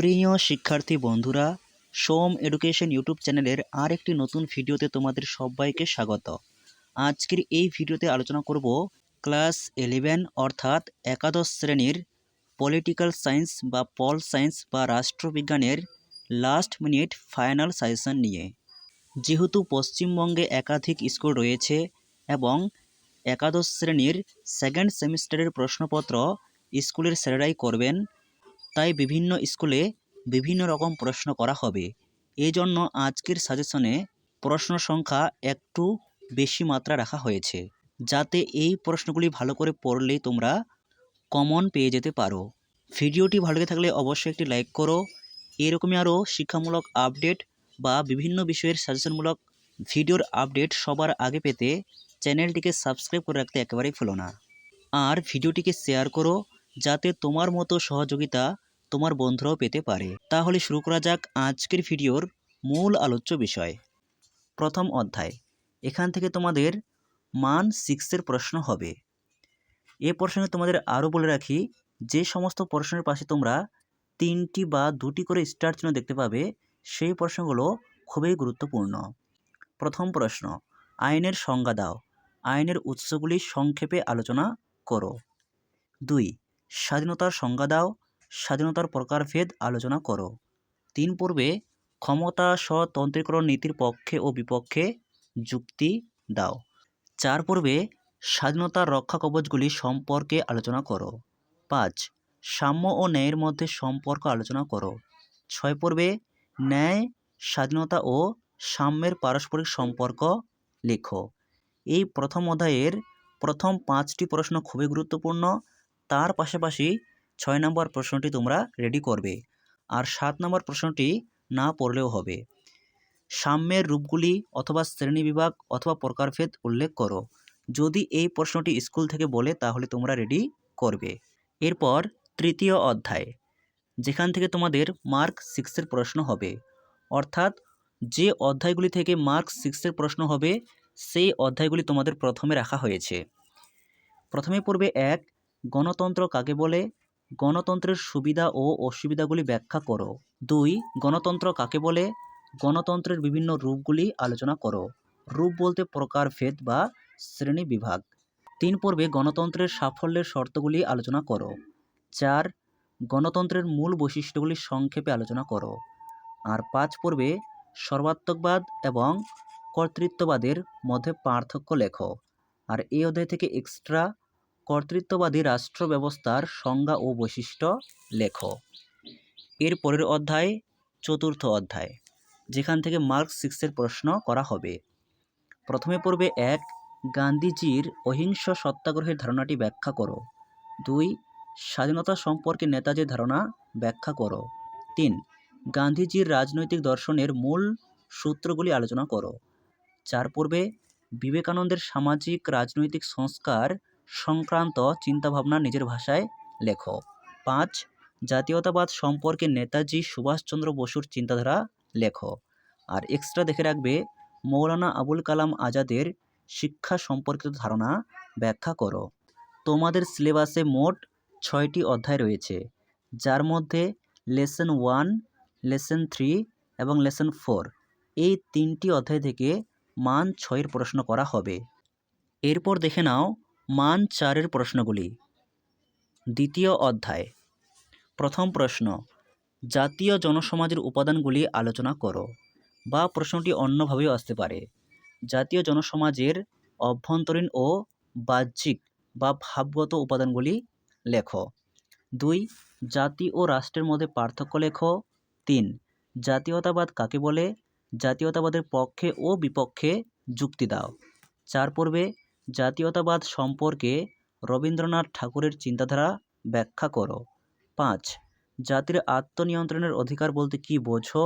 প্রিয় শিক্ষার্থী বন্ধুরা, সোম এডুকেশন ইউটিউব চ্যানেলের আরেকটি নতুন ভিডিওতে তোমাদের সবাইকে স্বাগত। আজকের এই ভিডিওতে আলোচনা করব ক্লাস 11 অর্থাৎ একাদশ শ্রেণীর পলিটিক্যাল সায়েন্স বা পল সায়েন্স বা রাষ্ট্রবিজ্ঞানের লাস্ট মিনিট ফাইনাল সাজেশন নিয়ে। যেহেতু পশ্চিমবঙ্গে একাধিক স্কুল রয়েছে এবং একাদশ শ্রেণীর সেকেন্ড সেমিস্টারের প্রশ্নপত্র স্কুলের স্যারেরাই করবেন, তাই বিভিন্ন স্কুলে বিভিন্ন রকম প্রশ্ন করা হবে। এই জন্য আজকের সাজেশনে প্রশ্ন সংখ্যা একটু বেশি মাত্রা রাখা হয়েছে, যাতে এই প্রশ্নগুলি ভালো করে পড়লেই তোমরা কমন পেয়ে যেতে পারো। ভিডিওটি ভালো লেগে থাকলে অবশ্যই একটি লাইক করো। এরকমই আরও শিক্ষামূলক আপডেট বা বিভিন্ন বিষয়ের সাজেশনমূলক ভিডিওর আপডেট সবার আগে পেতে চ্যানেলটিকে সাবস্ক্রাইব করে রাখতে একেবারেই ভুলো না। আর ভিডিওটিকে শেয়ার করো, যাতে তোমার মতো সহযোগিতা তোমার বন্ধুরাও পেতে পারে। তাহলে শুরু করা যাক আজকের ভিডিওর মূল আলোচ্য বিষয়। প্রথম অধ্যায়। এখান থেকে তোমাদের মান 6-এর প্রশ্ন হবে। এ প্রশ্নে তোমাদের আরও বলে রাখি, যে সমস্ত প্রশ্নের পাশে তোমরা 3টি বা 2টি করে স্টার চিহ্ন দেখতে পাবে, সেই প্রশ্নগুলো খুবই গুরুত্বপূর্ণ। প্রথম প্রশ্ন, আইনের সংজ্ঞা দাও। আইনের উৎসগুলি সংক্ষেপে আলোচনা করো। 2. স্বাধীনতার সংজ্ঞা দাও। স্বাধীনতার প্রকারভেদ আলোচনা করো। 3 পূর্বে ক্ষমতা স্বতন্ত্রীকরণ নীতির পক্ষে ও বিপক্ষে যুক্তি দাও। 4 পূর্বে স্বাধীনতার রক্ষা কবচগুলি সম্পর্কে আলোচনা করো। 5. সাম্য ও ন্যায়ের মধ্যে সম্পর্ক আলোচনা করো। 6 পূর্বে ন্যায়, স্বাধীনতা ও সাম্যের পারস্পরিক সম্পর্ক লেখো। এই প্রথম অধ্যায়ের প্রথম 5টি প্রশ্ন খুবই গুরুত্বপূর্ণ। তার পাশাপাশি 6 নম্বর প্রশ্নটি তোমরা রেডি করবে, আর 7 নম্বর প্রশ্নটি না পড়লেও হবে। সাম্যের রূপগুলি অথবা শ্রেণীবিভাগ অথবা প্রকারভেদ উল্লেখ করো। যদি এই প্রশ্নটি স্কুল থেকে বলে তাহলে তোমরা রেডি করবে। এরপর তৃতীয় অধ্যায়, যেখান থেকে তোমাদের মার্ক 6-এর প্রশ্ন হবে, অর্থাৎ যে অধ্যায়গুলি থেকে মার্ক 6-এর প্রশ্ন হবে সেই অধ্যায়গুলি তোমাদের প্রথমে রাখা হয়েছে। প্রথমে পড়বে 1. গণতন্ত্র কাকে বলে? গণতন্ত্রের সুবিধা ও অসুবিধাগুলি ব্যাখ্যা করো। 2. গণতন্ত্র কাকে বলে? গণতন্ত্রের বিভিন্ন রূপগুলি আলোচনা করো। রূপ বলতে প্রকারভেদ বা শ্রেণী বিভাগ। 3 পর্বে গণতন্ত্রের সাফল্যের শর্তগুলি আলোচনা করো। 4. গণতন্ত্রের মূল বৈশিষ্ট্যগুলি সংক্ষেপে আলোচনা করো। আর 5 পর্বে সর্বাত্মকবাদ এবং কর্তৃত্ববাদের মধ্যে পার্থক্য লেখো। আর এই অধ্যায় থেকে এক্সট্রা কর্তৃত্ববাদী রাষ্ট্র ব্যবস্থার সংজ্ঞা ও বৈশিষ্ট্য লেখো। এর পরের অধ্যায় চতুর্থ অধ্যায়, যেখান থেকে মার্ক 6-এর প্রশ্ন করা হবে। প্রথমে পড়বে 1. গান্ধীজির অহিংস সত্যাগ্রহের ধারণাটি ব্যাখ্যা করো। 2. স্বাধীনতা সম্পর্কে নেতাজির ধারণা ব্যাখ্যা করো। 3. গান্ধীজির রাজনৈতিক দর্শনের মূল সূত্রগুলি আলোচনা করো। 4 পর্বে বিবেকানন্দের সামাজিক রাজনৈতিক সংস্কার সংক্রান্ত চিন্তাভাবনা নিজের ভাষায় লেখো। 5. জাতীয়তাবাদ সম্পর্কে নেতাজি সুভাষচন্দ্র বসুর চিন্তাধারা লেখো। আর এক্সট্রা দেখে রাখবে মৌলানা আবুল কালাম আজাদের শিক্ষা সম্পর্কিত ধারণা ব্যাখ্যা করো। তোমাদের সিলেবাসে মোট 6টি অধ্যায় রয়েছে, যার মধ্যে লেসন 1, লেসন 3 এবং লেসন 4 এই 3টি অধ্যায় থেকে মান 6-এর প্রশ্ন করা হবে। এরপর দেখে নাও মান 4-এর প্রশ্নগুলি। দ্বিতীয় অধ্যায়। প্রথম প্রশ্ন, জাতীয় জনসমাজের উপাদানগুলি আলোচনা করো। বা প্রশ্নটি অন্যভাবেও আসতে পারে, জাতীয় জনসমাজের অভ্যন্তরীণ ও বাহ্যিক বা ভাবগত উপাদানগুলি লেখো। 2. জাতি ও রাষ্ট্রের মধ্যে পার্থক্য লেখো। 3. জাতীয়তাবাদ কাকে বলে? জাতীয়তাবাদের পক্ষে ও বিপক্ষে যুক্তি দাও। 4 পর্বে জাতীয়তাবাদ সম্পর্কে রবীন্দ্রনাথ ঠাকুরের চিন্তাধারা ব্যাখ্যা করো। 5. জাতির আত্মনিয়ন্ত্রণের অধিকার বলতে কী বোঝো?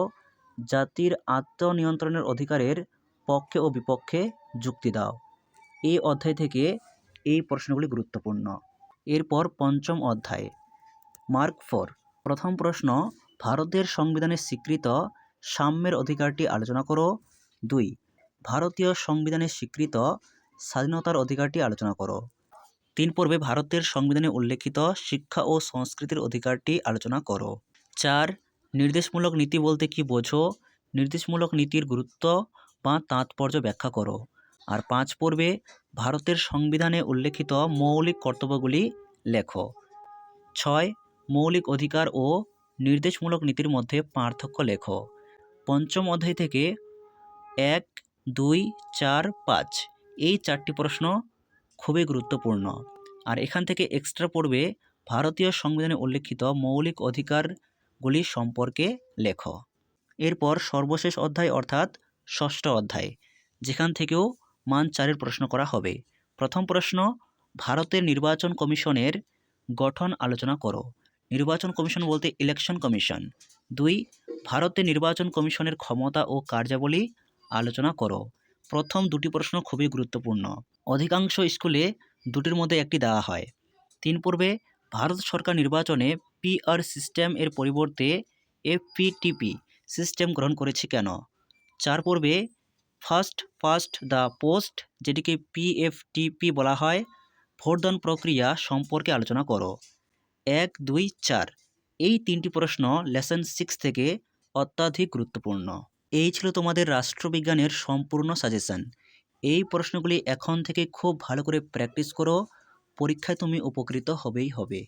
জাতির আত্মনিয়ন্ত্রণের অধিকারের পক্ষে ও বিপক্ষে যুক্তি দাও। এই অধ্যায় থেকে এই প্রশ্নগুলি গুরুত্বপূর্ণ। এরপর পঞ্চম অধ্যায়, মার্ক 4। প্রথম প্রশ্ন, ভারতের সংবিধানে স্বীকৃত সাম্যের অধিকারটি আলোচনা করো। 2. ভারতীয় সংবিধানে স্বীকৃত স্বাধীনতার অধিকারটি আলোচনা করো। 3 পর্বে ভারতের সংবিধানে উল্লেখিত শিক্ষা ও সংস্কৃতির অধিকারটি আলোচনা করো। 4. নির্দেশমূলক নীতি বলতে কি বোঝো? নির্দেশমূলক নীতির গুরুত্ব বা তাৎপর্য ব্যাখ্যা করো। আর 5 পর্বে ভারতের সংবিধানে উল্লেখিত মৌলিক কর্তব্যগুলি লেখো। 6 মৌলিক অধিকার ও নির্দেশমূলক নীতির মধ্যে পার্থক্য লেখো। পঞ্চম অধ্যায় থেকে 1, 2, 4, 5 এই 4টি প্রশ্ন খুবই গুরুত্বপূর্ণ। আর এখান থেকে এক্সট্রা পড়বে ভারতীয় সংবিধানে উল্লেখিত মৌলিক অধিকারগুলি সম্পর্কে লেখো। এরপর সর্বশেষ অধ্যায় অর্থাৎ ষষ্ঠ অধ্যায়, যেখান থেকেও মান 4-এর প্রশ্ন করা হবে। প্রথম প্রশ্ন, ভারতের নির্বাচন কমিশনের গঠন আলোচনা করো। নির্বাচন কমিশন বলতে ইলেকশন কমিশন। 2 ভারতের নির্বাচন কমিশনের ক্ষমতা ও কার্যাবলী আলোচনা করো। প্রথম দুটি প্রশ্ন খুবই গুরুত্বপূর্ণ, অধিকাংশ স্কুলে দুটির মধ্যে একটি দেওয়া হয়। 3 পর্বে ভারত সরকার নির্বাচনে পিআর সিস্টেম এর পরিবর্তে এফপিটিপি সিস্টেম গ্রহণ করেছে কেন? 4 পর্বে ফার্স্ট পাস্ট দ্য পোস্ট, যেটিকে পিএফটিপি বলা হয়, ভোটদান প্রক্রিয়া সম্পর্কে আলোচনা করো। 1, 2, 4 এই 3টি প্রশ্ন লেসন 6 থেকে অত্যাধিক গুরুত্বপূর্ণ। এই ছিল তোমাদের রাষ্ট্রবিজ্ঞানের সম্পূর্ণ সাজেশন। এই প্রশ্নগুলি এখন থেকে খুব ভালো করে প্র্যাকটিস করো, পরীক্ষায় তুমি উপকৃত হবেই হবে।